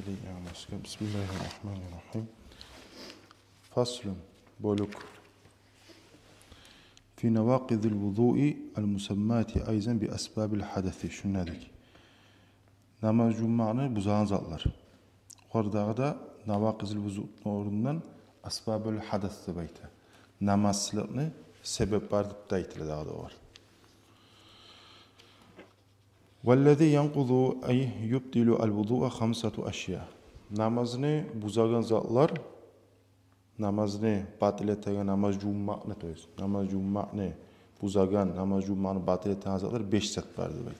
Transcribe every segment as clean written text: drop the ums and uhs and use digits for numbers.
Bismillahirrahmanirrahim. Faslun bölük. Fi nevâkidil vudu'i el-musammâti ayzen bi asbâbil hadesi. Şunu dedik. Namaz cumağını buzağın zatlar. Orada da nevâkidil vudu'nun orundan asbâbil hadesi bayta. Namazlığını sebep bardıp da itilir daha da var. وَالَّذِي يَنْقُضُ اَيْ يُبْدِلُ الْوُضُوءَ خَمْسَةُ أَشْيَا. Namazını buzağın zatlar, namazını batil eten, namaz cumağını toyuz. Namaz cumağını buzağın, namaz cumağını batil eten zatlar 5 set vardı.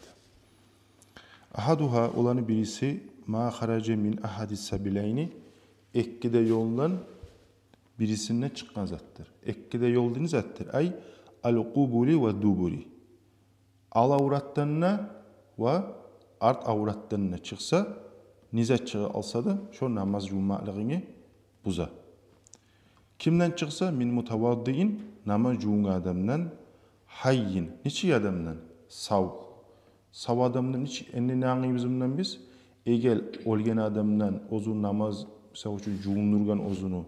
Ahaduha olanı birisi ma harace min ahadis sabileyni ekkide yoldan birisinden çıkan zattır. Ekkide yol dediğiniz zattır. Ay al-kubuli ve duburi. Al avratlarına ve art avratlarına çıksa, nizat çığı alsa da şu namaz cumağılığını buza. Kimden çıksa? Min mutavaddiin namaz cuğun adamdan, hayyin, niçi adamdan? Sav. Sav adamdan niçi enli nağın bizimden biz? Egel olgen adamdan ozu namaz, mesela şu cuğundurgan ozunu,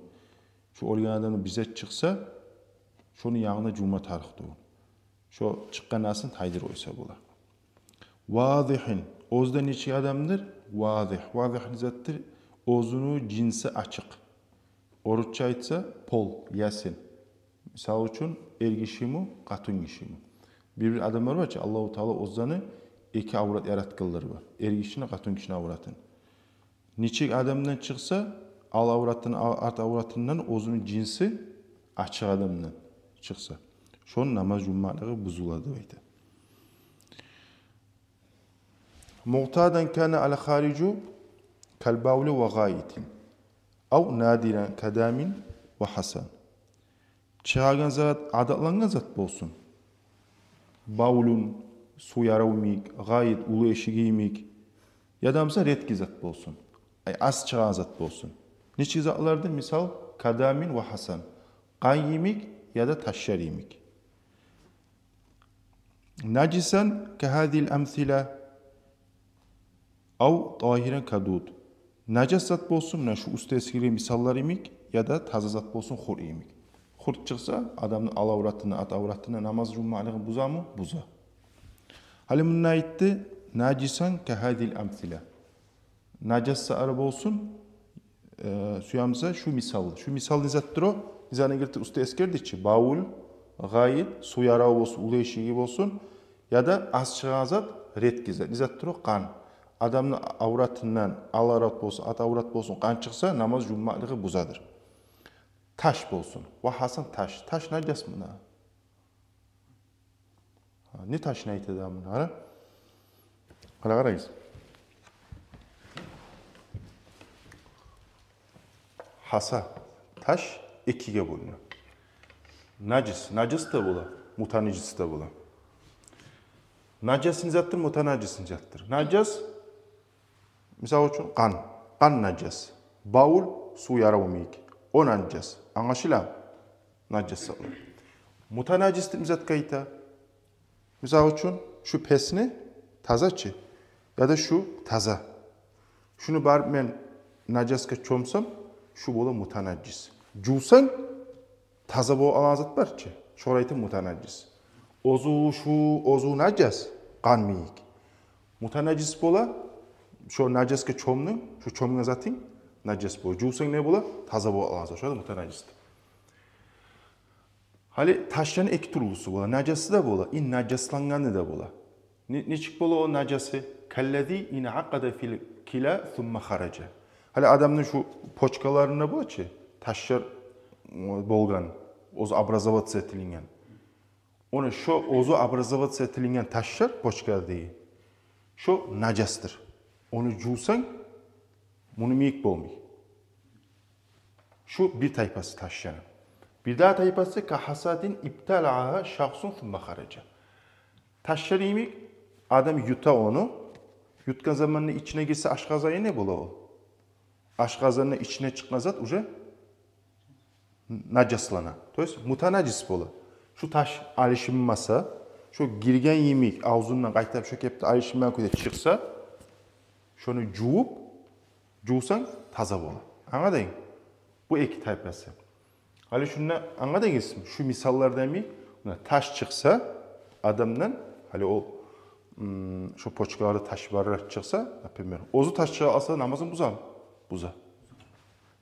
şu olgen adamdan bize çıksa, şunun yanına cuğma tarıqdı o. Şu çıkkan asın taydır oysa bula. Vadihin. Ozda niçi adamdır? Vadih. Vadih nizattır. Ozunu cinsi açık. Oruçça aytsa pol, yasin. Misal üçün ergişimi, katun gişimi. Bir adamlar var ki Allah-u Teala ozdanı iki avrat yaratkılları var. Ergişini, katun gişini avratın. Niçik adamdan çıksa al avratın, art avratından ozunun cinsi açık adamdan çıksa. Şonun namaz cummalığı buzuladı baydı. Mu'tadan kana ala haricu kalbavli ve gayitin. Av nadiren kadamin ve hasan. Çağırgan zat, adatlangan zat bolsun. Bavulun, su yaravmik, gayet ulu eşigiyimik. Ya da mesela retki zat bolsun. Az çağırgan zat bolsun. Niçin zatlardı? Misal kadamin ve hasan. Qayyimik ya da taşşarimik. Nacisan kehadil emthila av tahiren kadud. Nacis zat bolsun, şu usta eskili misallar imik ya da taze zat bolsun hur imik. Hur çıksa adamın al avratını, at avratını namaz cummalığı buza mı? Buza. Halim bununla aitti nacisan kehadil emthila. Nacassa araba olsun suyamıza şu misal. Şu misal nizattır o. Nizana girti usta eskerdi ki bavul, gayet, su yarağı olsun, ulu eşiği olsun ya da az çıgazat ret gizat. Nizattır o kan. Adamın avratından al avrat olsun, at avrat olsun kan çıksa namaz cummalığı buzadır. Taş bolsun. Vahasan taş. Taş najas mı? Ne taş neydi adamın? Hala karayız. Hasa. Taş ikiye bölünüyor. Nacis. Nacis de bula. Mutanacis de bula. Nacasin zattır, mutanacisin zattır. Nacis, misal için kan. Kan nacis. Baul, su yaravmik. O nacis. Anlaşılan nacis sağlar. Mutanacistir mizat kayıta. Misal için şu pesni taza çi. Ya da şu taza. Şunu bar ben naciske çomsam, şu bola mutanacis. Cusan taza bo alazat var ki. Şoraytı mutanacis. Ozu nacis kan miyik. Mutanacis bola şu naciske çomnu, şu çomna zatin nacis bo. Cusan ne bola? Taza bo alazat. Şurada mutanacis. Hali taşların iki türlüsü bola. Nacisi de bola. İn nacislanganı da bola. Niçik bola o nacisi? Kellezi in aqada fil kila thumma kharaca. Hali adamın şu poçkalarına bu ki taşlar bolgan, ozu abrazavat setilingen. Onu şu ozu abrazavat setilingen taşlar poçka değil. Şu nacastır. Onu cusan, bunu miyik bolmuy. Şu bir tayfası taşların. Bir daha tayfası kahasadin iptala'ha şahsun thumma kharaca. Taşlar yemik, adam yuta onu. Yutkan zamanında içine girse aşkazaya ne bola o? Aşkazanın içine çıkmazat uca nacaslana. Toys mutanacis bola. Şu taş alışınmasa, şu girgen yemik ağzından qaytap şökepti alışınman köde çıksa, şunu cuup Jusan taza bola. Anladın? Bu iki tayfası. Hali şunu anladınız mı? Şu misallardan mi? Taş çıksa adamdan hali o şu poçkaları taş bararak çıksa, например, ozu taş çığa alsa namazın buzar mı? Buzar.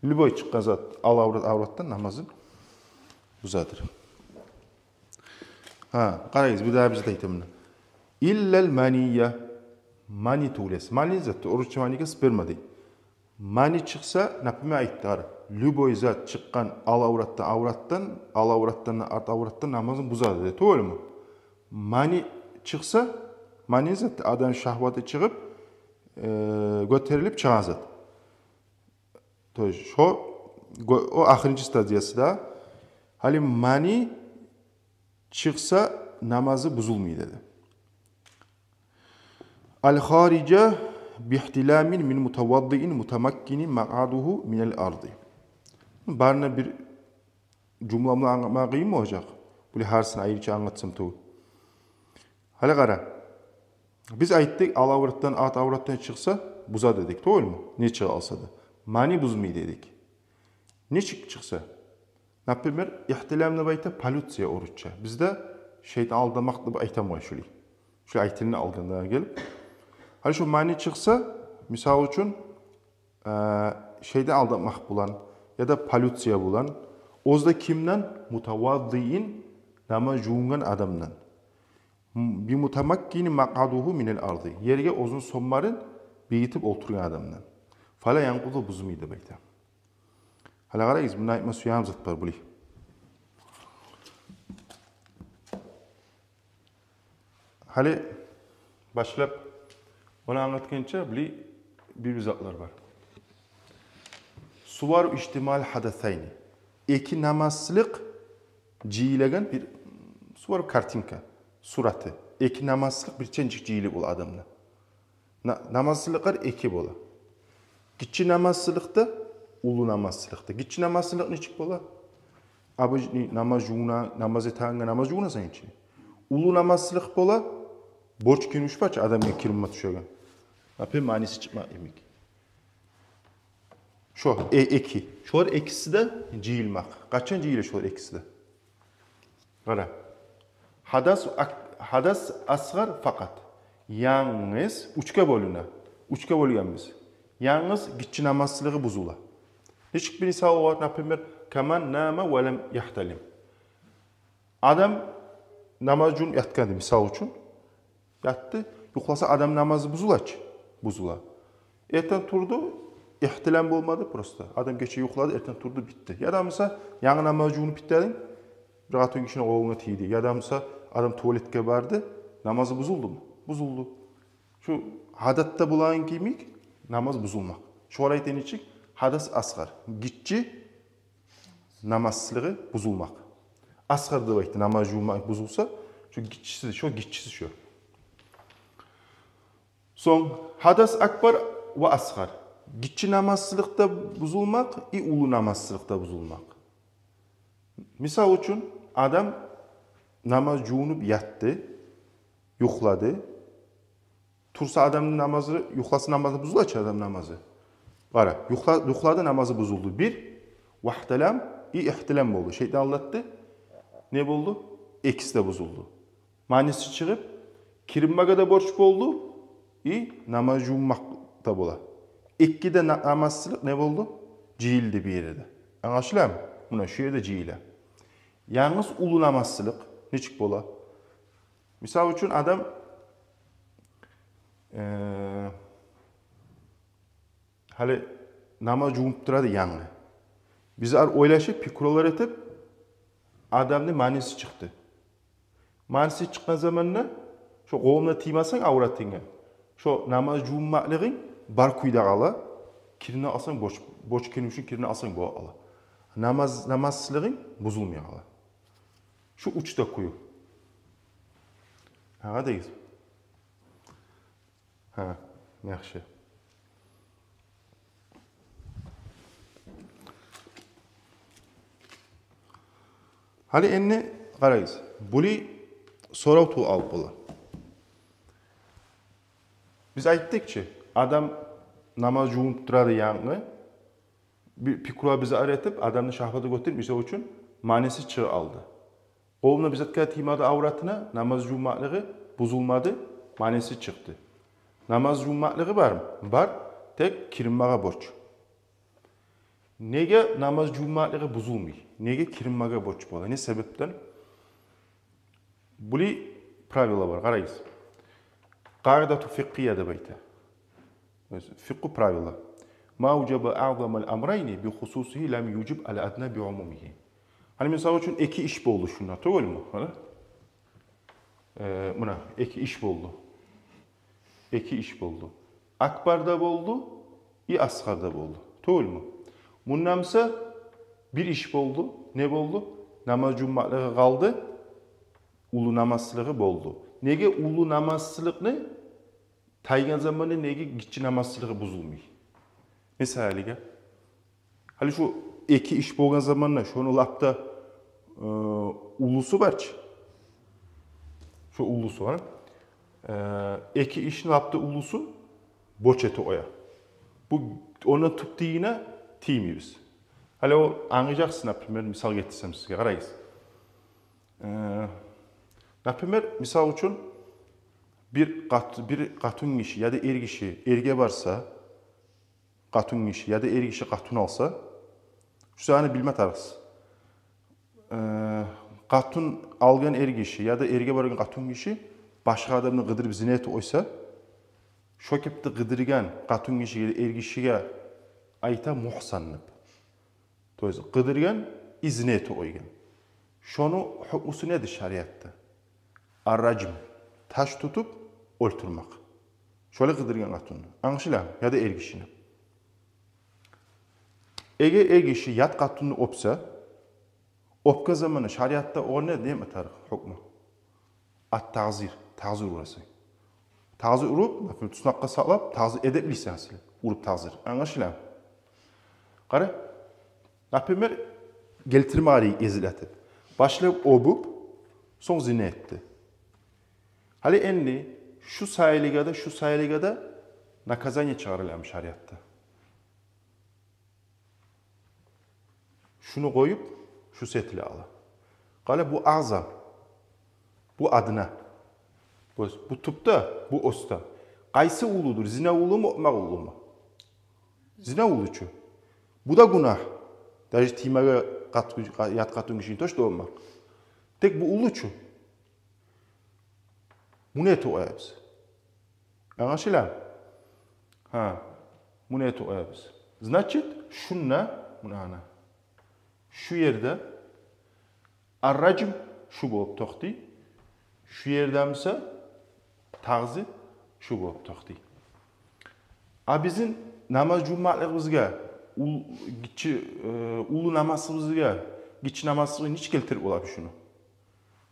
Любой çıkan zat al avrattan namazın buzadır. Ha, qarayız, bu da bizde aytımını. İllel maniyya. Mani tuğles. Mani zatı, oruççı maniga sperma değil. Mani çıksa, napime aytlar. Любой zat çıkan al avrattan art avrattan namazın buzadı dedi. Doğru mu? Mani çıksa, mani zat adam şahvatı çıkıp göterilip çıkan zat. O ahirci stadiyası da. Hali mani çıksa namazı bozulmuyor dedi. Al-harice bihtilamin min mutavaddiin mutamakkinin maq'aduhu minel ardı. Barına bir cümlemle anlatmayayım mı olacak? Böyle harsını ayrıca anlatsam tuğu. Hala qara. Biz ayttık al avrattan at avrattan çıksa buza dedik. Doğru mu? Ne çığa alsa da. Mani buzmuyor dedik. Ne çıksa? Например, ihtilamla bayta palütsiya oruçça. Bizde şeytan aldamakla aytamayı şöyle. Şu aytilini aldığından gelip. Hani şu mani çıksa, misal için şeyden aldamak bulan ya da palütsiya bulan, ozda kimden? Mutavaddiin nama juğungan adamdan. Bir mutamakkini maq'aduhu minel ardı. Yerge ozun sonmarın beyitip oturuyan adamdan. Fala yanqudu buzmuydu bayta. Hala qarayız, bundan aytma suyam zat var buli. Hali başlap onu anlatkençe buli bir zatlar var. Suvaru ihtimal hadasayni. İki namazsızlık ciyilegan bir suvaru kartinka, suratı. İki namazsızlık bir çencik ciyilik ol adamla. Namazsızlıklar iki bola. Gitçi namazsızlıkta ulu namazsızlıkta. Gitçi namazsızlık ne çık bola? Abi namaz juğuna, namaz etanga namaz juğuna sen için. Ulu namazsızlık bola, borç günüş baç adam ya kirumma düşüyor. Apı manisi çıkma emik. Şu eki. Şu ekisi de cihilmak. Kaçın cihile şu ekisi de? Qara. Hadas asgar fakat. Yalnız uçka bölüne. Uçka bölüyenmiz. Yalnız gitçi namazsızlığı buzula. Hiç bir misal var, например, kaman nama ve lem yahtalim. Adam namazcun yatkandı misal için. Yattı. Yuklasa adam namazı buzula. Erten turdu, ihtilam olmadı prosta. Adam geçe yukladı, erten turdu, bitti. Ya da mesela yanı namazcunu bittedin, bir atın kişinin oğluna tiydi. Ya da mesela adam tuvaletke vardı, namazı buzuldu mu? Buzuldu. Şu hadatta bulan kimik, namaz buzulmak. Şu arayı deneyecek, hadas asgar. Gitçi namazsızlığı buzulmak. Asgar da vakti namaz buzulsa, şu gitçisi şu. Son hadas akbar ve asgar. Gitçi namazsızlıkta buzulmak, ulu namazsızlıkta buzulmak. Misal için adam namaz juğunup yattı, yuhladı. Tursa adamın namazı, yuhlası namazı buzulaç adam namazı. Qara, yuhladı namazı buzuldu. Bir, vahtalam, ihtilam oldu. Şeytan anlattı. Ne oldu? Ekisi de buzuldu. Manisi çıkıp, kirimmaga da borç oldu. Namaz juğunmak da bola. İki de namazsızlık ne oldu? Cihildi bir yerde. Anlaşılan mı? Buna şu yerde cihile. Yalnız ulu namazsızlık ne çık bola? Misal için adam hali namaz juğunup duradı yanına. Biz oylaşıp pikrolar etip adamın manisi çıktı. Manisi çıkan zamanla şu koluna tiymasan avratınga. Şu namaz juğunmaklığın bar kuyda qala. Kirini alsan borç kirin üçün kirini alsan bu ala. Namazsızlığın bozulmuyor qala. Şu uçta kuyu. Ha deyiz. Ha, yaxşı. Hali enne qarayız. Buli sorav tu al bola. Biz aytdık ki, adam namaz jumup turadi yani. Bir pikura bizi öğretip adamını şahvata götürüp misal için manesi çığı aldı. Oğluna bizatka timadı avratına namaz cummalığı bozulmadı, manesi çıktı. Namaz cummalığı var mı? Var. Tek kirinmağa borç. Nege namaz cummalığı bozulmuyor? Nege kirinmağa borç bola? Ne sebepten? Buli pravila var. Qarayız. Qa'idatu fiqhiyya da bayta. Fiqhu pravila. Ma ucaba a'zamal amrayni bi khususihi lam yucib al adna bi umumihi. Hani misal için iki iş boldu şuna, doğru mu? Buna iki iş boldu. İki iş boldu. Akbarda boldu, asgarda boldu. Doğru mu? Bundansa bir iş boldu. Ne boldu? Namaz cummalığı kaldı. Ulu namazsılığı boldu. Nege ulu namazsılığı taygan zamanı nege gitçi namazsılığı bozulmuyor. Mesela hali şu iki iş bolgan zamanla şunu lapta ulusu var. Şu ulusu var. İki işin lapta ulusu boç eti oya. Bu ona tuttuğuna tiymiyiz. Hali o anlayacaksın misal getirsem size qarayız. Misal için bir katun kişi ya da er kişi erge varsa katun kişi ya da er kişi katun alsa şu sahne bilme tarız. Katun algan er kişi ya da erge vargan katun kişi başka adamın gıdırıp zineti oysa şu kepte gıdırgan katun kişi ya da er kişiye ayta muhsanlıp. Toyuz gıdırgan izineti oygan. Şonu hukmusu nedir şariatta? Arracim, taş tutup öldürmek. Şöyle gıdırgan katunu. Anlaşılan ya da er kişini. Eğer er kişi yat katunu opsa, opka zamanı şariatta o ne diye mi tarih hukmu? At-tazir, tazir urası. Tazir urup, tutunakka sağlap, tazir edepliyse asıl. Urup tazir. Anlaşılan. Qara, naprimер, geltirme arayı eziletip. Başlayıp obup, son zine etti. Hali enli şu sayıligada nakazanya çağrılamış şariatta. Şunu koyup şu setili ala. Qala bu azam. Bu adına. Bu tupta, bu osta. Qaysı uludur? Zina ulu mu, maq ulu mu? Zina uluçu. Bu da günah. Даже timaga yat katun kişinin toş da olmak. Tek bu uluçu. Bu ne toyabız? Anlaşılan? Bu ne toyabız? Значит, şunna, şu yerde arracım şu bolup toxtu. Şu yerdemse tağzi şu bolup toxtu. Bizim namaz cummaligimizga ulu namazımızga gitçi namazını hiç keltirip olabilir şunu.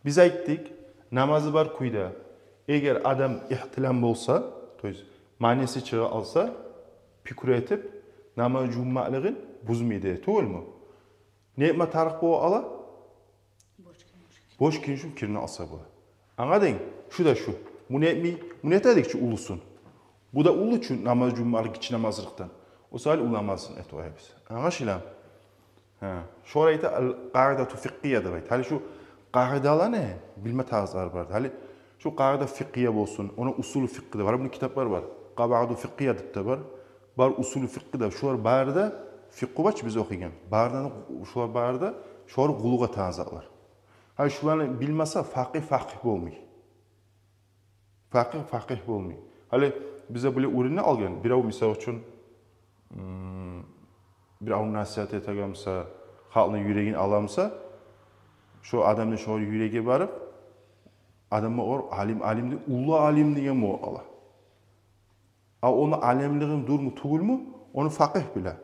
Biz ayttık, namazı var kuyda. Eğer adam ihtilam olsa, manesi çığı alsa, pikür etip namaz cummaligin buzmaydı. Doğru mu? Ne tarih bu ala? Boş kinşum kirini alsa bu. Anladın? Şu da şu. Bu ne dedik ki ulusun? Bu da ulu için namaz cummalig gitçi namazlıktan. O sayı ulamazsın et o hepsi. Anlaşılan. Şu arayda qa'idatu fiqhiyya da var. Hali şu qa'idala ne? Bilme tarzları var. Hali şu qa'ida fiqhiyya olsun. Ona usulü fiqh da var. Bunun kitaplar var. Qa'idatu fiqhiyya da var. Bar usulü fiqh da. Şular barda fiqh baç biz okuyan. Bardan şular barda şular quluğa tarzlar. Hali şularni bilmasa faqih olmuyor. Faqih olmuyor. Hali bize böyle ürünü algan. Birav misal için bir avun nasihat etegamsa, halkın yüreğini alamsa, şu adamın şu yüreğe varıp, adamı alim de, ulu alim diye mi o ala? Onu alimliğin durumu tuğul mu? Onu faqih bile.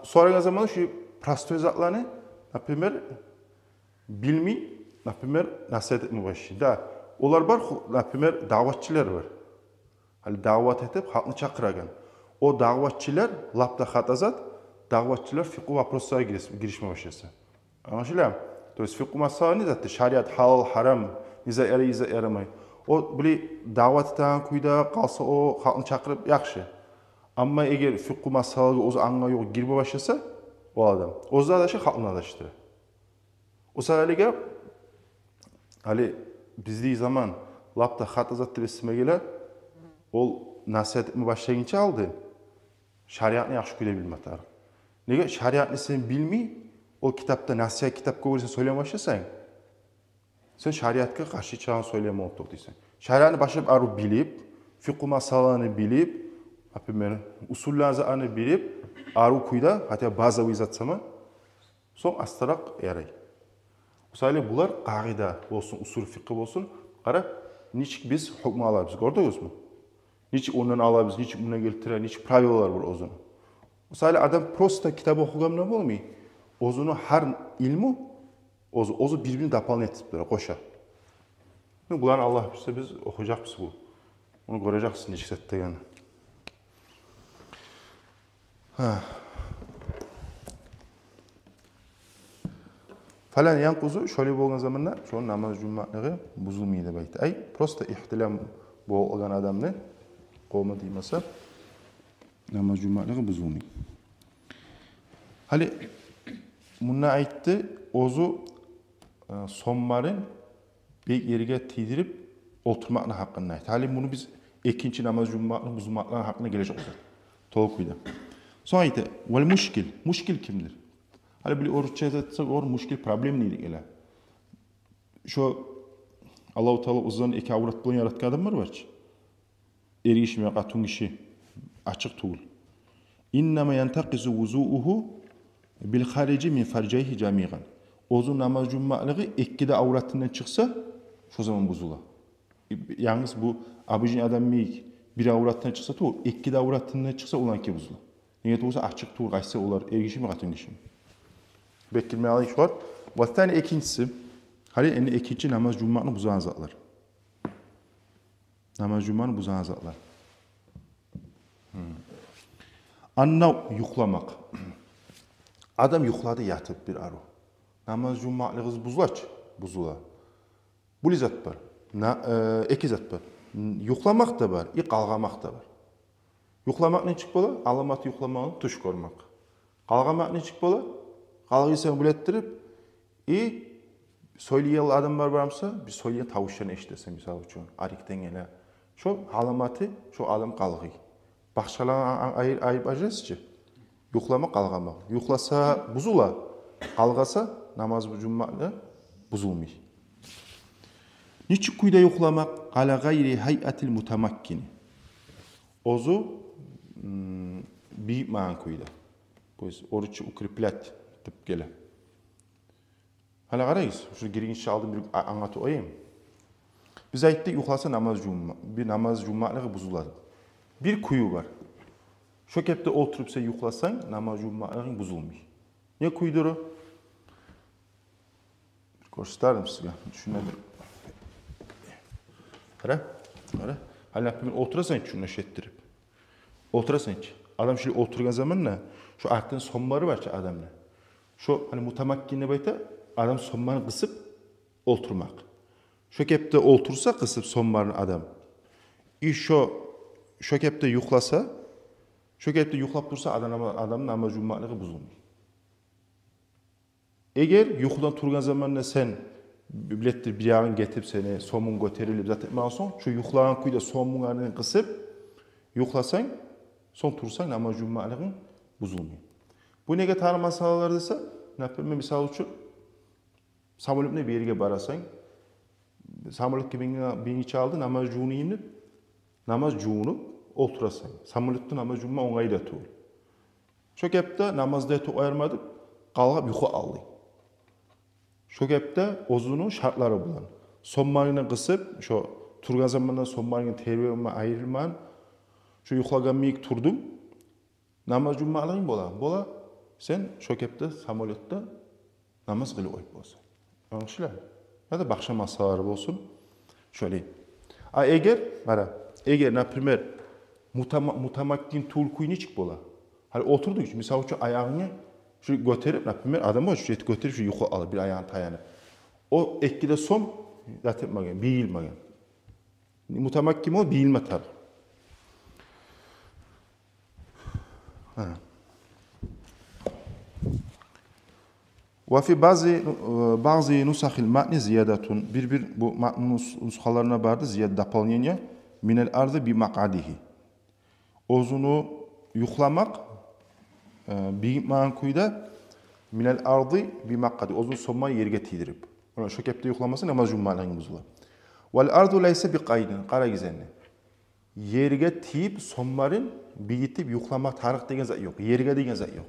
Sonraki zamanı şu prastoy zatlarını, naprimер, bilmi, naprimер, nasihat etme başlaydı. Onlar var, naprimер, davetçiler var. Hali davet etip halkını çakıragan. O davetçiler lapta hatazat, davetçiler fiqh vaproslara girişme başlasın. Anlaşılıyor mu? То есть fiqh masala ne zaten? Şariat halal, haram, niza yaramay. O bile davatdan kuyda qalsa o xalqni chaqirib yaxshi. Amma eğer fiqh masalaga o'zi anga yo'q girib başlasa, o adam o'zi adashi xalqni adashtiradi. O sababli hali bizning zaman lapta xat azatdi besmagelar ol nasihat etme başlayınca aldı. Şariatni yaxshi kuyda bilmadi. Nega şariatni sen bilmey, o kitapta nasihat kitap ko'rsa söyleme başlasan, sen şariatga qarshi chiqan söyleme oldu deysan. Şariatni başlayıp aru bilip, fiqh masalarını bilip, usullarni bilip, aru kuyda, hatta bazaviy zatsama, son astarak yaray. Misali bular qag'ida bo'lsin, usul fiqh bo'lsin, qara, niçik biz hukm alamiz, gördünüz mü? Niçik ondan alamiz, niçik buna keltirer, niçik pravolalar var o'zini. Misali adam prosta kitap o'qigandan bo'lmay, o'zini har ilmi o'zi birbirini doполнять etib turadi, qo'shadi. Bularni Alloh bilsa biz o'qiyacaqmiz bu. Onu göreceksiniz niçik settegani. Falan yanquzu şöyle bo'lgan zamonda şu namoz jummaligi buzilmaydi deb aytdi. Ay prosta ihtilam bo'lgan odamni qavmi deymasa namoz jummaligi buzilmaydi. Hali bundan aytdi, o'zi sommarin bir yerga tiydirib o'tirmoqni haqqini aytdi. Hali bunu biz ikinci namoz jummaligi buzilmoqni haqqini kelajak to'liq. Sonra aytdi, "Vel mushkil, mushkil kimdir?" Hali bir orutça etsek or müşkil problem neydi ele? Şu Allah-u Teala uzun iki avrat bulan yaratkan adamlar var ki. Erişme qatun işi açık tuğul. İnnama yantaqizu vuzu'uhu bil harici min farcayhi jami'an. Ozu namaz cummalığı ikkide avratından çıksa şu zaman buzula. Yalnız bu abicin adam miyik bir avratından çıksa tuğul, ikkide avratından çıksa olan ki buzula. Niyet olsa açık tuğul qaysa olar erişme qatun işi. Bekirme alayış var. Vatani ikincisi, hali en ikinci namaz cuma'nı buzan zatlar. Namaz cuma'nı buzan zatlar. Anna yuklamak. Adam yukladı yatıp bir aru. Namaz cuma'lığız buzulaç, buzula. Bu zat var. İki zat var. Yuklamak da var, qalğamak da var. Yuklamak ne çık bola? Alamat yuklamağını tuş koymak. Qalğamak ne çık bola? Qalğıysan bilettirip, söyleyen adamlar varsa, bir söyleyen tavuşlarını eşitese misal üçün, arikten gele. Şu alamatı, şu adam qalğıy. Başqalarına ayıp ajrasıcı. Yuklama qalğamaq. Yuklasa buzula, qalğasa namaz cummalı buzulmuyor. Niçik kuyda yuklamak? Ala gayri hay'atil mutamakkini. Ozu bir mağan kuyda. Oruçu ukriplat. Tip gele. Hala qarayız. Şu girinişi aldım bir anlatı oyayım. Biz ayttık yuxlasa namaz cummalığı buzuladı. Bir kuyu var. Şu kepte oturup sen yuxlasan namaz cummalığı buzulmuyor. Ne kuyudur o? Gösterdim size. Düşünelim. Qara. Hala bir oturasan şunu şettirip. Oturasan hiç. Adam şimdi oturgan zaman ne? Şu arttan sonları var ki adamla. Şu hani mutamakkini bayta adam sonmarını kısıp oturmak. Şu kepte otursa kısıp sonmarını adam. Şu kepte yuklasa, şu kepte yuklap dursa adamın namaz cummalığı buzulmuyor. Eğer yukudan turgan zamanında sen bilettir bir yağın getirip seni somun göterilip zaten son şu yuklanan kuyda somunlarını kısıp yuklasan son tursan namaz cummalığın buzulmuyor. Bu nege tanı masalalardaysa, napırma misal üçün, samolyotla bir yerge barasan, samolyotki beni çaldı, namaz cuğunu namaz cuğunu oturasan. Samolyotda namaz cuğuma oңайда tuğul. Şu kepte namazda tuğ ayırmadık, qalğab yuxu aldı. Şu kepte ozunun şartları bulan. Sonmarını qısıp, şu turgan zamandan sonmarını terbiyeğime ayrılman, şu yuxlagan miyik turdum, namaz cummalığın bola. Sen şu kepte samolyotda namaz kılı oyup olsun. Anlaşılar. Ya da bakşam masaları olsun. Şöyle. Eğer, например, mutamakkin tuğul kuyu niçik bola? Hani oturduk, misal şu ayağını şu götürüp, например, adam var şu eti götürüp şu yukarı alır bir ayağını tayanıp. O ekkide son yatırmagan, bir yılmagan. Mutamakkin ol bilme tar. Ve fi bazı nusahil matni ziyadatun. Bir bu matn nuskalarına vardı ziyade doполнение minel ardı bi makadihi. Ozunu yuklamak bir mankuyda minel ardı bi makadi. Ozun sonmayı yerge tidirip. Ona şu kepte yuklaması namaz cummalarının buzula. Vel ardu laysa bi qaydin. Qara gizenli. Yerge tiyip sonmarın bir gitip yuklamak tarih degen zat yok. Yerge degen zat yok.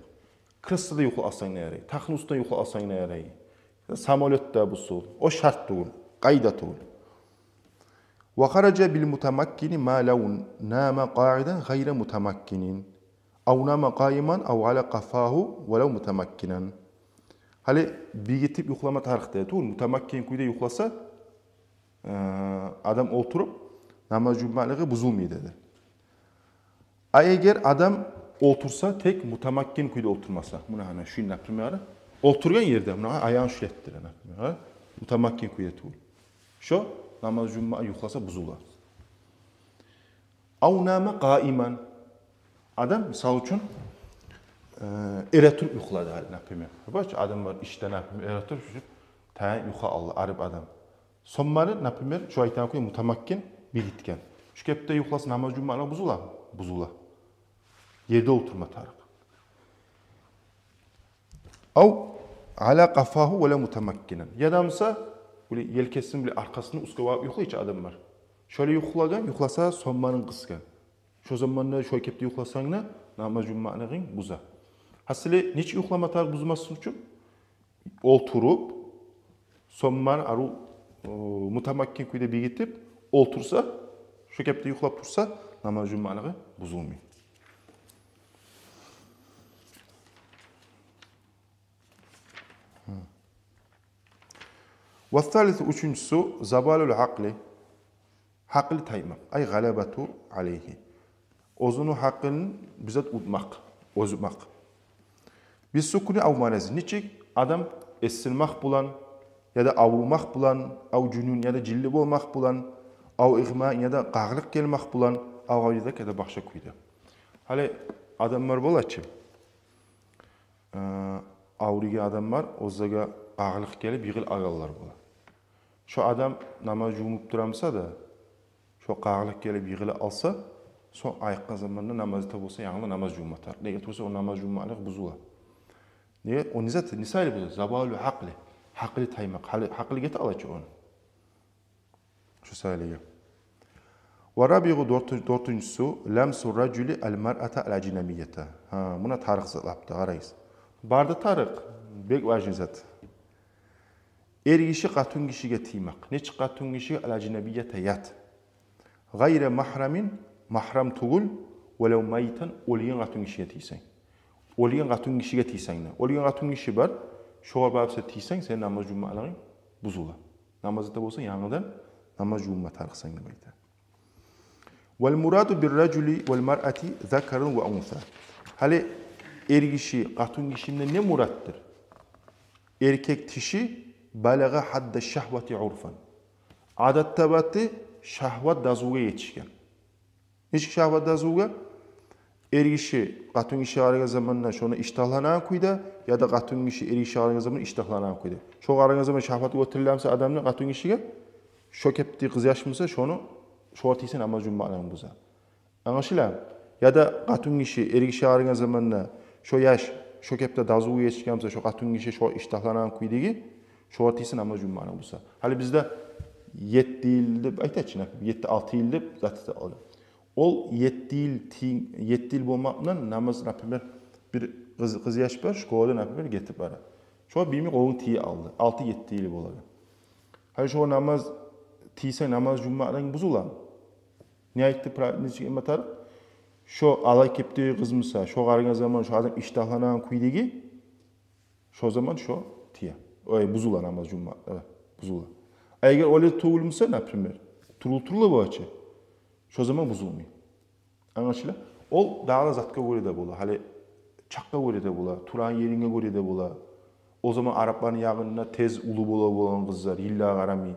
Kırısıda yukla alsan ne yarayı? Taxın üstüne yukla alsan ne yarayı? Samolyotta bu sol. O şart değil. Qayda değil. Ve kharaca bil mutamakkini ma law nama qa'idan gayra mutamakkinin. Av nama qayiman av ala qafahu ve law mutamakkinan. Hali bir gitip yuklama tarihte değil. Mutamakkin kuyda yuklasa adam oturup namaz cummalığı bozulmuyor dedi. Eğer adam otursa tek mutamakkin kuyda oturmasa. Buna hani şu naprimara. Oturgan yerde buna ayağını şülettir naprimara. Mutamakkin kuyda değil. Şu namaz cumma yuklasa bozular. Av nama qaiman. Adam misal için eretur yukladı hali naprimara. Bak adam var işte naprimara eretur şu tayin yukla Allah arif adam. Sonları naprimara şu aytan kuyda mutamakkin bir gitken. Şu kepte yuklasa namaz cumma bozular. Bozular. Yerde oturma tarık. Av ala qafahu ve la mutamakkinen. Yadamsa böyle yelkesinin bile arkasını uskava yukla hiç adam var. Şöyle yuklagan, yuklasa sonmanın kıskan. Şu zamanla şöyle kepte yuklasan ne? Namaz cummanın buza. Hasili niç yuklama tarık buzması için? Oturup sonman aru mutamakkin kuyda bir gitip otursa, şu kepte yuklap tursa namaz cummanın buzulmuyor. Ve thalith üçüncüsü zabalul akli. Haklı taymak. Ay galabatu aleyhi. Ozunu hakkının bizzat utmak, ozmak. Biz sukuni av marazi. Niçik adam essilmek bulan, ya da avrumak bulan, av cünün ya da cillib olmak bulan, av ihma ya da qağlık gelmek bulan, av avlidak ya da başka kuyda. Hali adamlar bolaçı. Avriga adamlar ozaga qağlık gelip yığıl ağallar bola. Şu adam namaz cumup duramsa da, şu qağlık gelip yığılı alsa, son ayıqqa zamanında namazda olsa yanında namaz cumumatar. Neye tursa o namaz cumumalık buzula. Niye? O nizat, nisaylı buzula. Zabalu hakli. Hakli taymak. Hakli geti alaçı onu. Şu sayılıyor. Ve rabiğu dörtüncüsü, lemsu raculi el mar'ata el acinamiyete. Buna tarık zatlaptı, arayız. Barda tarık, bek vajin zat. Er kişi qatun kişiye tiymak. Neç qatun kişi el acinamiyete yat. Gayre mahramin, mahram tuğul, velev mayitan oliyen qatun kişiye tiysen. Oliyen qatun kişiye tiysen ne? Oliyen qatun kişi var, şoğa babsa tiysen, sen namaz cummaların buzula. Namazda olsa yanıdan namaz cumma tarıksan ne bayda. Vel muradu bir raculi vel mar'ati zakarun ve unsa. Hali er kişi, qatun kişinin ne murattır? Erkek kişi balaga hadda şahvati urfan. Adat tabatı şahvat dazuga yetişken. Hiç şahvat dazuga? Er kişi qatun kişi araga zamanla şonu iştahlanan kuyda ya da qatun kişi er kişi araga zamanla iştahlanan kuyda. Şu araga zaman şahvatı götürülemse adamın qatun kişiye şu kepti kız yaşmasa şonu şortiysen namaz cummaların buza. Anlaşılan? Ya da qatun kişi er kişi araga zamanla şu yaş şu kepte dazuga yetişkense şu qatun kişi şu iştahlanan kuydagi şortiysen namaz cummaların buza. Hali bizde 7 yıl deb aytayçı, 7-6 yıl deb zatı aldı. Ol 7 yıl bolmakla namaz napimler bir kız yaş var, şkolada napimler getip bara. Şu bilmi qoğun tiyi aldı. 6-7 yıl boladı. Hali şu namaz tiyse namaz cummaların buzulan. Ne aytdı praktiki ematar? Şu alay kepti kızmısa, şu qarıgan zaman şu adam iştahlanan kuydigi, şu zaman şu tiye. Oy buzulan namaz cumma, evet, buzulan. Eğer öyle tuğulmuşsa naprimler, turulturlu bu açı. Şu zaman bozulmuyor. Anlaşıla? Ol dağla zatka göre de bola. Hali çakka göre de bola. Turan yerine göre de bola. O zaman Arapların yağınına tez ulu bola bolan kızlar. İlla qaramay.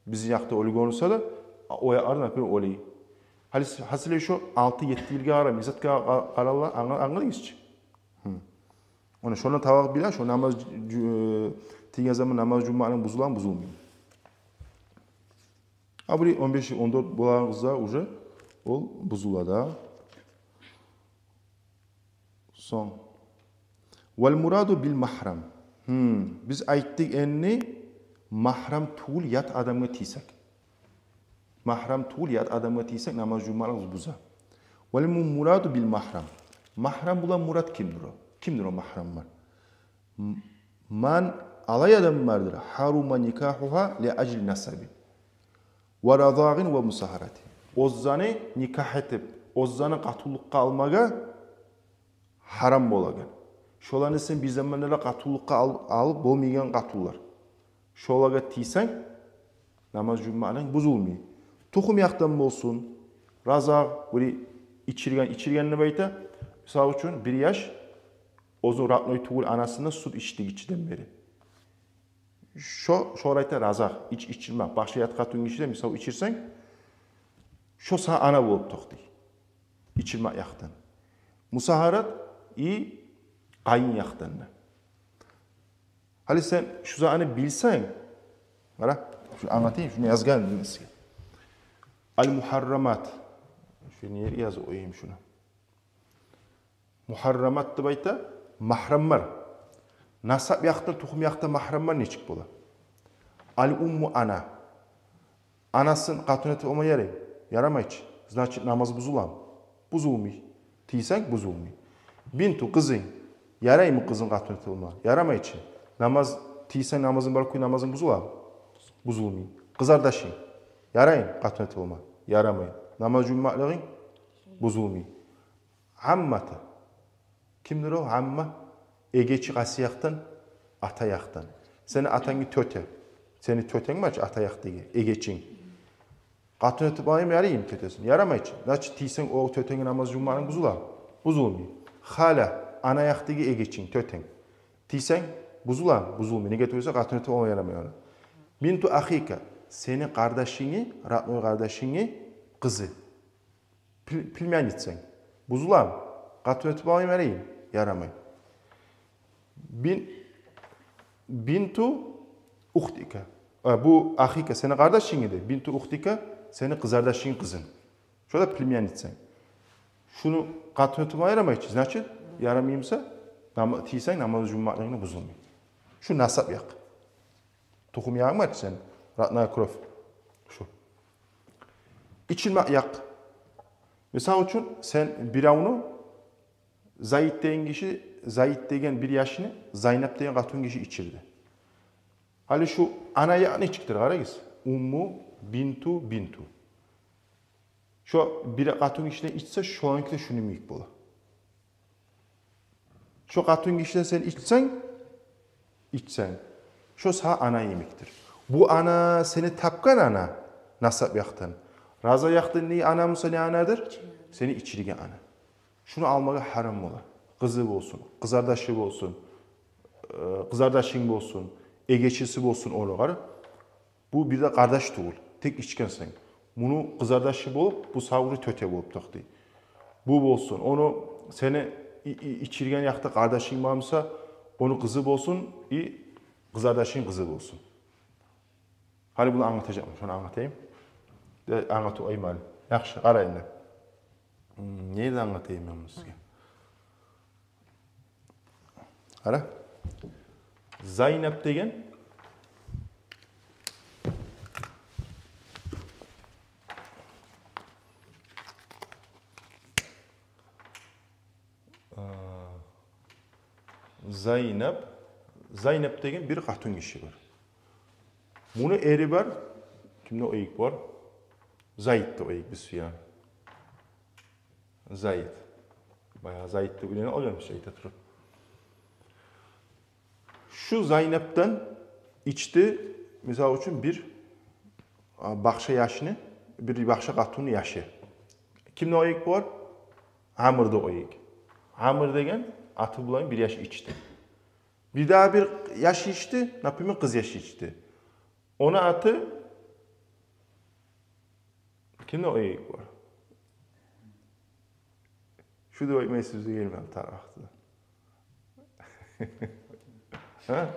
Bizim yakta öyle görünse de oya ardan bir oli. Hasile şu 6-7 yılga ara misatka qaralla anladınızçı. Ona şona tavak bila şu namaz tiga zaman namaz cuma'nın buzulan buzulmuyor. Abri 15-14 bulağınızda уже ol buzulada. Son. Vel muradu bil mahram. Biz ayttık enni mahram tuğul yat adamga tiysek. Mahram tuğul yat adamga tiysek namaz cuma'nın buza. Vel muradu bil mahram. Mahram bulan murat kimdir o? Kimdir o mahramlar? Man alay adam vardır. Haruma nikahuha li acil nasabi. Ve radağın ve musaharati. Ozzanı nikah etip, ozzanı katulluqqa almaga haram bolagan. Şolarni sen bir zamanlarda katulluqqa alıp bolmagan katullar. Şolarga tiysen namaz cuma'nın buzulmuyor. Tuxum yaqdan bolsun, razaq, biri içirgenini bayta, misal üçün bir yaş ozu ratnoy tuğul anasından süt içtik içiden beri. Şorayta razaq, içirmek. Başka yatkatın kişide misal içirsen, şu sana ana bulup toxdi. İçirmek yaqdan. Musaharat iyi qayın yaqdanına. Hali sen şu zamanı bilsen, şunu anlatayım, şunu yazgan sizga. Al-muharramat. Şunu yer yaz oyayım şunu. Muharramat deb ayta, mahramlar. Nasab yaqdan, tuxum yaqdan mahramlar neçik bola? Al-ummu ana. Anasın qatuneti olma yaray. Yaramayç. Значит, namaz buzulam. Buzulmuyor. Tiysen buzulmuyor. Bintu kızın. Yaray mı kızın qatuneti olma? Yaramayç. Namaz tiysen namazın barkuy namazın buzulam. Buzulmuyor. Kızardaşın. Yarayın qatuneti olma. Yaramayın. Namaz cuma'lığın buzulmuyor. Ammatı. Kimdir o? Amma. Egeçi qasiyaqdan, atayaqdan. Seni atangi töte. Seni töten mi aç atayaq degi? Egeçin. Qatun etip ayım yarayım tötesin. Yaramayç. Naçı tiysen o töteni namaz cuma'nın buzula. Buzulmuyor. Hala anayaq degi egeçin, töten. Tiysen buzula. Buzulmuyor. Nege tötese qatun etip o yaramıyor onu. Bintu ahika. Senin kardeşini, ratnoy kardeşini kızı. Pilmeyen gitsen. Buzula. Qatun etip ayım yarayım. Yaramayın. Bintu uhtika. Bu ahika senin kardeşin idi. Bintu uhtika senin kız kardeşin kızın. Şöyle pilmeyen etsen. Şunu katınıtıma ayıramayız. Значит, yaramayımsa tiysen namaz cuma'larına bozulmuyor. Şu nasap yak. Tohum yağı mı sen? Ratnaya krof. Şu. İçilmek yak. Mesela için sen bir avunu Zayid deyen kişi Zayid degen bir yaşını Zaynep degen katun kişi içirdi. Hali şu anaya ne çıktır qarayız? Ummu, bintu. Şu bir katun kişiden içse şu anki de şunu mülk bola. Şu katun kişiden sen içsen. Şu sağ ana yemektir. Bu ana seni tapkan ana nasap yaktan. Raza yaktan ne ana mı ne anadır? Seni içirgen ana. Şunu almağa haram ola. Kızı olsun, kızardaşı olsun, kızardaşın olsun, egeçisi olsun onu var. Bu bir de kardeş tuğul. Tek içken sen. Bunu kızardaşı olup, bu savuru töte olup taktı. Bu olsun. Onu seni içirgen yakta kardeşin varsa, onu kızı olsun, kızardaşın kızı olsun. Hadi bunu anlatacağım. Şunu anlatayım. Anlatayım hadi. Yaxşı, arayın da. Neydi anlatayım ben bunu size? Ara. Zaynep degen Zaynep degen bir katun kişi var. Bunu eri var. Kimde o ilk var? Zayd de o ilk bir yani. Zayd. Bayağı Zayd de bileni oluyormuş Zayd'e durup. Şu Zaynep'ten içti, misal için bir bakşa yaşını, bir bakşa katunu yaşı. Kimde o ilk var? Amr'da o ilk. Amr degen atı bulan bir yaş içti. Bir daha bir yaş içti, napimi kız yaşı içti. Ona atı Kimde o eğik var? Şu da o mesajı gelmem tarafta. Ha?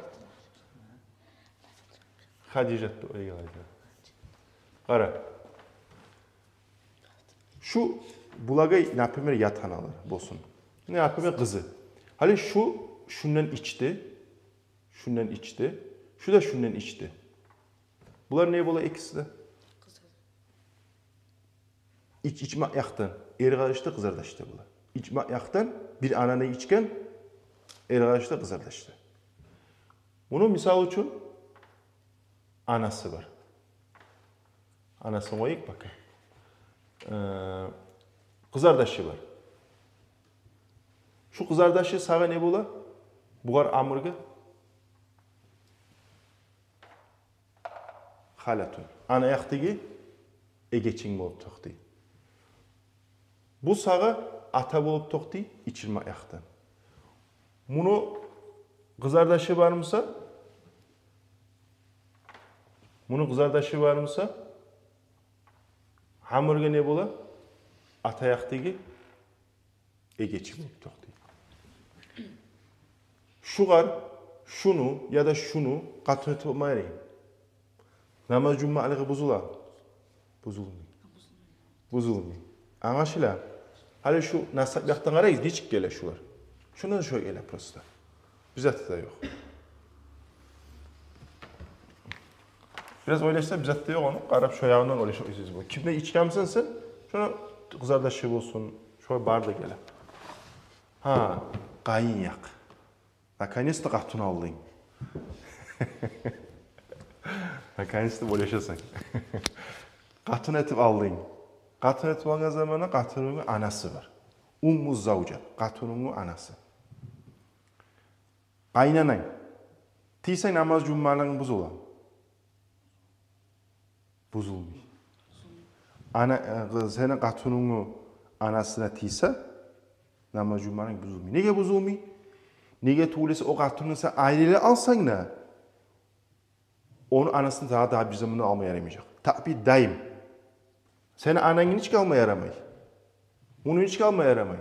Hadicat da o eğik. Qara. Şu bulagay naprimер yatan alır bolsun. Ne yapıyor kızı? Hali şundan içti. Şundan içti. Şu da şundan içti. Bunlar ne bola ikisi de? İçme yaktan. Er karıştı kızardaştı bunlar. İçme yaktan bir ananı içken er karıştı kızardaştı. Bunun misal için anası var. Anasını koyup bakın. Kızardaşı var. Şu kızardaşı sağa ne bola? Buğar amırgı. Halatun. Ana yaktığı egeçin bolup toqti. Bu sağa ata bolup toqti içirme yaktan. Bunu kızardaşı varmısa hamurga ne bola? Ata yaktığı egeçin bolup toqti. Şunu ya da şunu katını tutmayarayım. Namaz cummalığı bozulmuyor. Anlaşılan. Hali şu nasab yaktan arayız, geçik gele şular. Şundan da şöyle gele prosto. Bizzat da yok. Biraz oylaşsa bizzat da yok onu. Qarab şu ayağından oylaşa özünüz bu. Kimde içkemsin sen? Şuna kızardaşı olsun. Şöyle barda gele. Ha, qayın yak. Наконец-то qatını aldın. Наконец-то oylaşasan. Qatını etip aldın. Qatını etip algan zamanda qatının anası var. Ummu zavca, qatının anası. Qaynanan. Tiysen namaz cummalığın buzulan. Buzulmuyor. Senin qatının anasına tiyse namaz cummalığın buzulmuyor. Nege buzulmuyor? Nege tuğlesi o qatının sen aileyle alsan ne? Onun anasını daha bir zamanla almaya yaramayacak. Tabi daim. Senin ananın hiç kalmaya yaramay. Onun hiç kalmaya yaramay.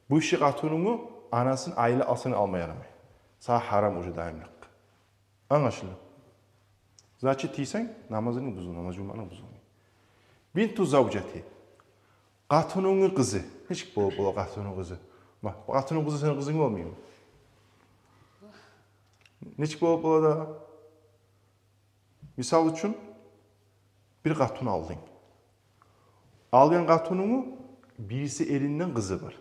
Bu işi qatının anasının aile alsana almaya yaramay. Sana haram ucu daimlik. Anlaşıldı. Значит, tiysen namazını buzul, namaz cummanı buzulmuyor. Bintu zavcati. Qatının kızı. Hiç bol qatının kızı. Bak, qatının kızı senin kızın olmuyor mu? Neçik bol da? Misal için bir qatun aldın. Algan qatununu birisi elinden kızı var.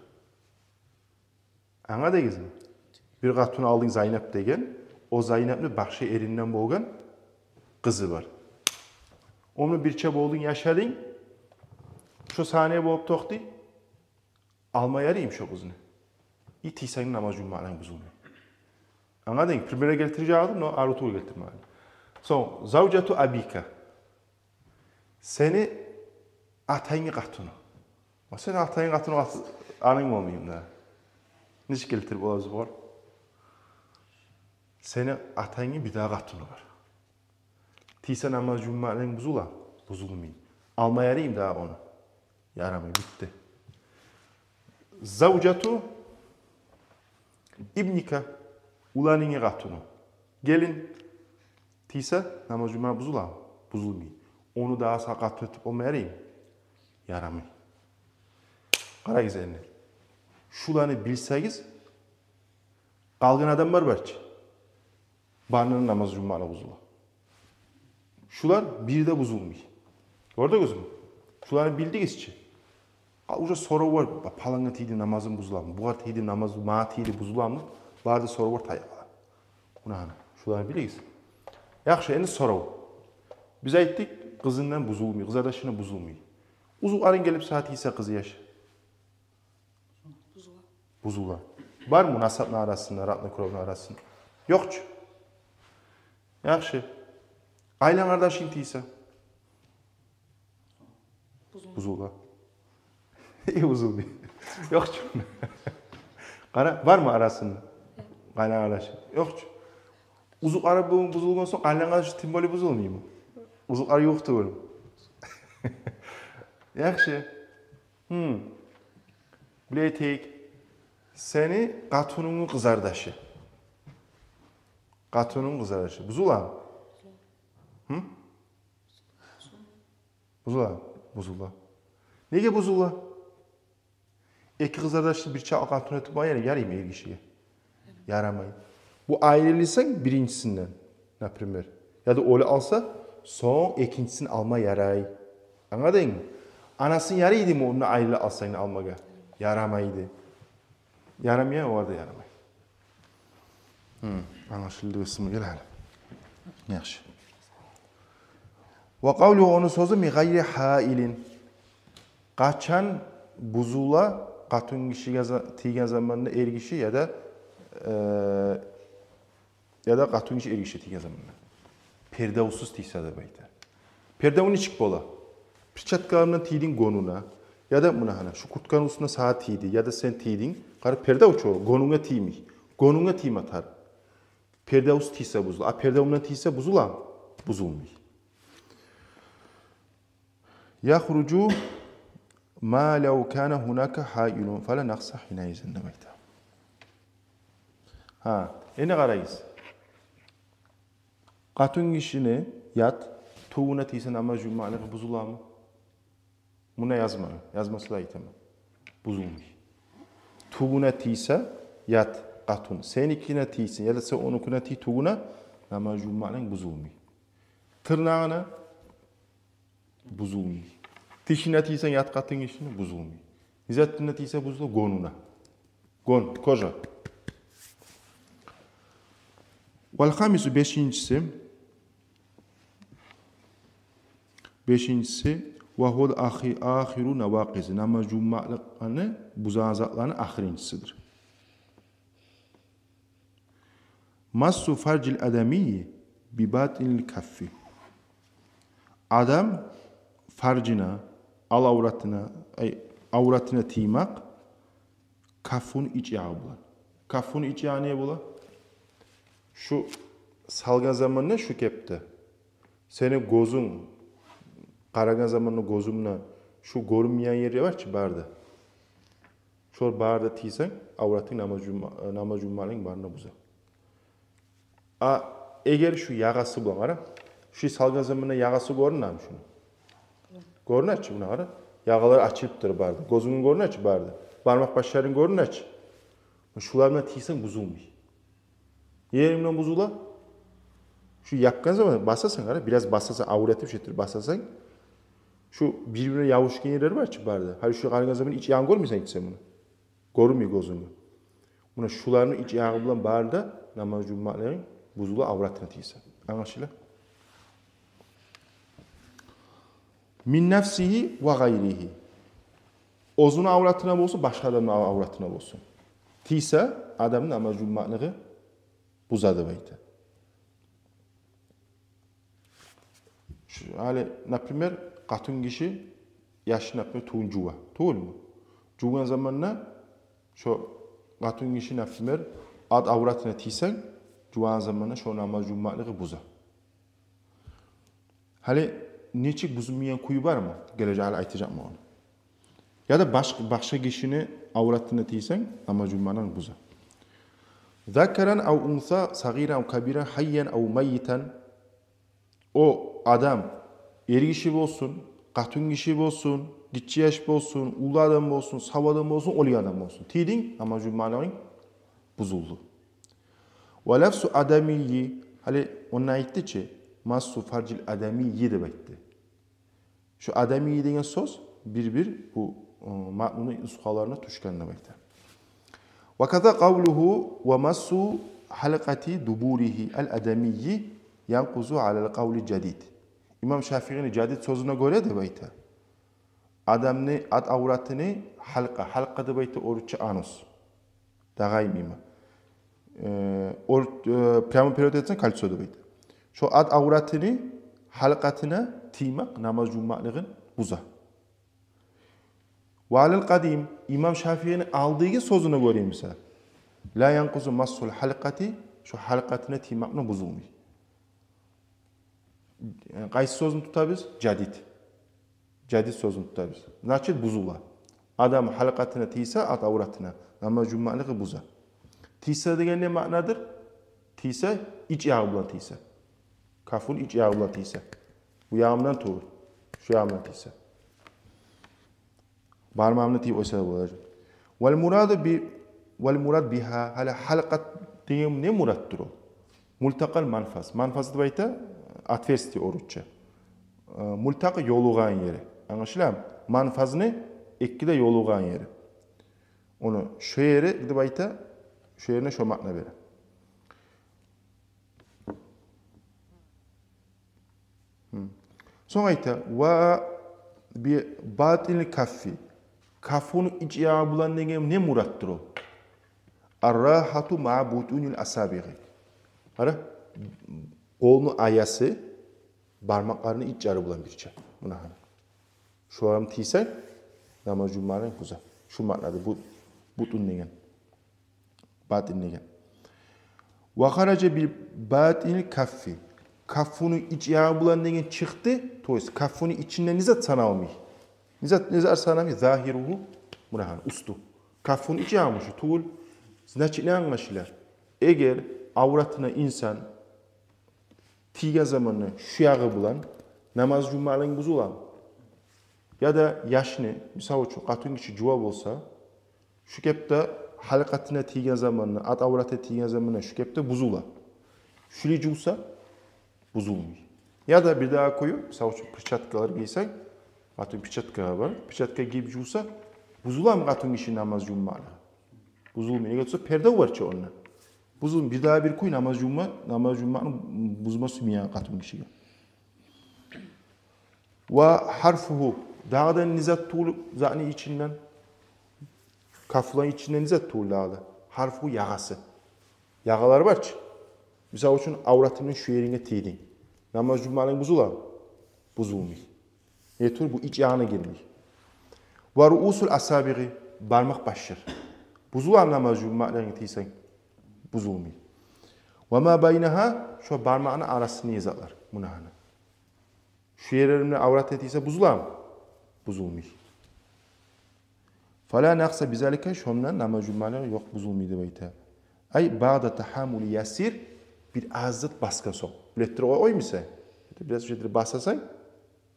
Ana da gizli. Bir qatun aldın Zeynep degen, o Zeynep'li başka elinden bolgan kızı var. Onu birçe boldun yaşadın, şu saniye bolup toqti, almaya yarayım şu kızını. İtiysen namaz cummalan buzulmuyor. Anladın mı? Primere getireceğim, no arutu getirme. So, zavcatu abika. Seni atayın qatunu. Sen atayın qatunu anın olmayayım da. Niç getirip olazı var? Seni atayın bir daha qatunu var. Tiyse namaz cummalan buzulmuyor. Almaya yarayım daha onu. Yaramıyor, bitti. Zavcatu ibnika. Ulanın qatunu. Gelin. Tiyse namaz cummalan buzulmuyor. Onu daha sakat tutup olmayarayım. Yaramıyor. Qara güzelini. Şularını bilseniz, qalğın adam var belki. Barnının namaz cummalı buzulu. Şular bir de buzulmuyor. Gördünüz mü? Şularını bildiğiniz için. Uca soru var. Palanga tiydi namazın buzulamı. Buğar tiydi namazı, mağa tiydi buzulamı. Barda soru var tayaqala. Buna şularını biliyiz. Yaxşı, endi soru. Biz aytdık, kızından buzulmuyor, kızardaşına buzulmuyor. Uzun arın gelip saati ise kızı yaş. Buzula. Var mı nasabla arasında, ratla kurovla arasında? Yokçu. Yaxşı. Aylan kardeşin tiyse. Buzula. İyi buzulmuyor. Yokçu. Var mı arasında? Aylan kardeşin. Yokçu. Uzun arı buzulgan sonra aylan kardeşin timboli buzulmuyor mu? Uzun arı yoktu oğlum. Yaxşı. Bileytik. Seni qatunun qızardaşı. Qatunun qızardaşı. Buzulan. Buzulan. Buzula. Nege buzula? İki qızardaşlı bir çağ qatun etip bayar yarayım el kişiye. Yaramayın. Bu ayrılırsan birincisinden. Например. Ya da öyle alsa son ikincisini alma yaray. Anladın mı? Anasının yarıydı mı onu ayrılı alsayın almaga? Yaramaydı. Yaramaya orada yaramay. Anlaşıldı kısmı gel hala. Yaxşı. Ve kavluhu onu sözü mi gayri hailin. Kaçan buzula katun kişiye tigen zamanında er kişi ya da katun kişi er kişi tigen zamanında. Perdavusuz tiysa da bayta. Perdavun içik bola. Pirçatkarının tiydin gonuna ya da buna hana şu kurtkanın üstüne sağa tiydi ya da sen tiydin. Karı perdav çoğu gonuna tiymi. Gonuna tiyim atar. Perdavus tiysa buzula. A perdavundan tiysa buzula buzulmuyor. Yahrucu ma law kana hunaka hailun fala naqsa hina izin demektir. Ne karayız? Katun kişini yat tuğuna tiysen ama cümle'ne buzula mı? Buna yazma. Yazması da itemem. Buzulmuyor. Tuğuna tiyse yat katun. Sen ikine tiysin ya da sen onukuna tiy tuğuna ama cümle'ne buzulmuyor. Tırnağına buzulmuyor. Tişine tiysen yat katın işini buzulmuyor. Nizattına tiyse buzulu gonuna. Gon, koca. Vel hamisu beşincisi ve hud ahiru navakizi. Nama cuma'lıklarını buzazatlarının ahirincisidir. Massu farcil adamiyyi bibatinil kaffi. Adam farcına, avratına tiymak kafun iç yağı bulan. Kafun iç yağı ne bulan? Şu salgan zamanında şu kepti. Seni gözün, karagan zamanında gözümle şu görünmeyen yeri var ki barda. Şu barda tiysen avratın namaz cummalın barına buza. Eğer şu yağası bulan ara, şu salgan zamanında yağası görünür mü şunu? Görünür ki buna ara. Yağalar açılıptır barda. Gözünün görünür ki barda. Parmak başların görünür ki. Şularına tiysen buzulmuyor. Yerimden buzula. Şu yapkan zaman basasan ara, biraz basasan, avratı bir şeydir basasan. Şu birbirine yavuşken yerleri var ki barda. Hani şu kargan zaman iç yağın görmüyorsan gitsen bunu. Görünmüyor gözünü. Buna şularının iç yağı bulan barda namaz cummaların buzula avratına tiysen. Anlaşılır? Min nefsihi ve gayrihi. Ozun avratına olsun, başka adamın avratına olsun. Tiyse adamın namaz cummalığı buzadı bayta. Hani, например, katun kişi yaşına tuğun cuva. Tuğul mu? Cuğun zamanına şu katun kişi например, ad avratına tiysen cuğun zamanına şu namaz cummalığı buza. Hani, niçin buzulmayan kuyu var mı? Geleceğe aytacak mı onu? Ya da başka kişinin avratına tiysen namaz cummalığı buza. Zakaran av unsa sagiran kabiran hayyan av mayyitan. O adam eri kişi olsun, katun kişi olsun, dişçi yaş olsun, ulu adam olsun, sav adam olsun, oli adam olsun. Tidin ama cümlenin buzuldu. Ve lafzu adamiyyi, hani ona aitti ki, massu farcil adamiyyi demekti. Şu adamiyyi denen söz bir bu matnunun nuskalarına tuşkan demektir. Ve kaza kavluhu ve massu halakati duburihi el-adamiyyi yankuzu alel kavli cedid. İmam Şafii'nin cedid sözüne göre de bayta. Adamni ad avratını halka da bayta oruççu anus. Dağayım ima. Prima periyot etsen kalço da bayta. Şu ad avratını halkatına tiymak namaz cummalığın buza. Ve alel kadim İmam Şafii'nin aldığı sözüne göre misal. La yankuzu massul halkati şu halkatına tiymakla buzulmuyor. Qaysi sözünü tutabiliriz? Cedid. Jadid sözünü tutarız. Значит buzula. Adam halqatına tiyse at avratına. Namaz cummalığı buza. Tiyse degen ne ma'nadır? Tiyse iç yağı bulan tiyse. Kafun iç yağı bulan tiyse. Bu yağımdan tuğur. Şu yağımdan tiyse. Barmağımla tiyip oysa da bulacak. Vel murad biha hala halqat degen ne muraddır o? Multaqal manfas. Manfas deyta atversti oruçça. Multaqı yoluğan yeri. Anlaşılan manfaz ne? Ekkide yoluğan yeri. Onu şu yere deyta şu yerine şu makna verir. Sonra ayta ve bir batil kaffi. Kafunu iç yağı bulan ne murattır o? Ar-rahatu ma'a butunil asabihi. Ara kolunu ayası parmaklarını iç yarı bulan bir şey. Buna hani. Şu an tiysen namaz cummarın kuza. Şu manada bu butun degen. Batin degen. Ve haraca bir batil kaffi. Kafunu iç yağı bulan degen çıktı. Toys kafunu içinden nizat sanalmıyor. Nizat sanalmıyor. Zahiruhu buna hani ustu. Kafunu iç yağmış. Tuğul. Значит ne anlaşılır? Eğer avratına insan tiga zamanı şu yağı bulan namaz cummalığın buzulan ya da yaşını misal için katın kişi cevap olsa şu kepte halkatına tiga zamanı at avratı tiga zamanı şu kepte buzula. Şuli cuvsa buzulmuyor. Ya da bir daha koyu misal için pırçatkalar giysen katın pırçatka var. Pırçatka giyip cuvsa buzulan katın kişi namaz cummalığı. Buzulmuyor. Ne kadar perde var ki onunla. Buzul bir daha bir koy namaz cummanın buzma sümüyen katın kişiye. Ve harfuhu dağdan nizat tuğlu zani içinden kaflan içinden nizat tuğlu dağda. Harfu yağası. Yağalar var ki. Misal için avratının şu yerine tiydin. Namaz cummanın buzulan buzulmuyor. Yeter bu iç yağına girmiyor. Ve ruusul asabiri parmak başlar. Buzulan namaz cummalarını tiysen buzulmuyor. Ve ma baynaha şu parmağının arasını yazarlar. Munahana. Şu yerlerimle avrat etiyse buzulan mı? Buzulmuyor. Fala naqsa bizalika şondan namaz cummaları yok buzulmuyor deyte. Ay ba'da tahammül yasir bir azat baskan son. Bilettir oy mu sen? Biraz şeyleri basasan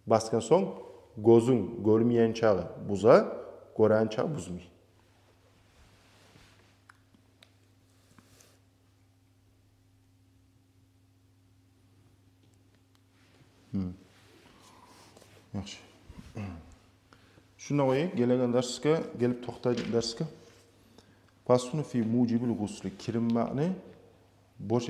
baskan son gözün görmeyen çağı buza, gören çağı buzmuyor. Yaxşı. Şuna oy, gelegen dersga, gelip toxtaydı dersga. Fasunu fi mucibil gusli kirim ma'ni borç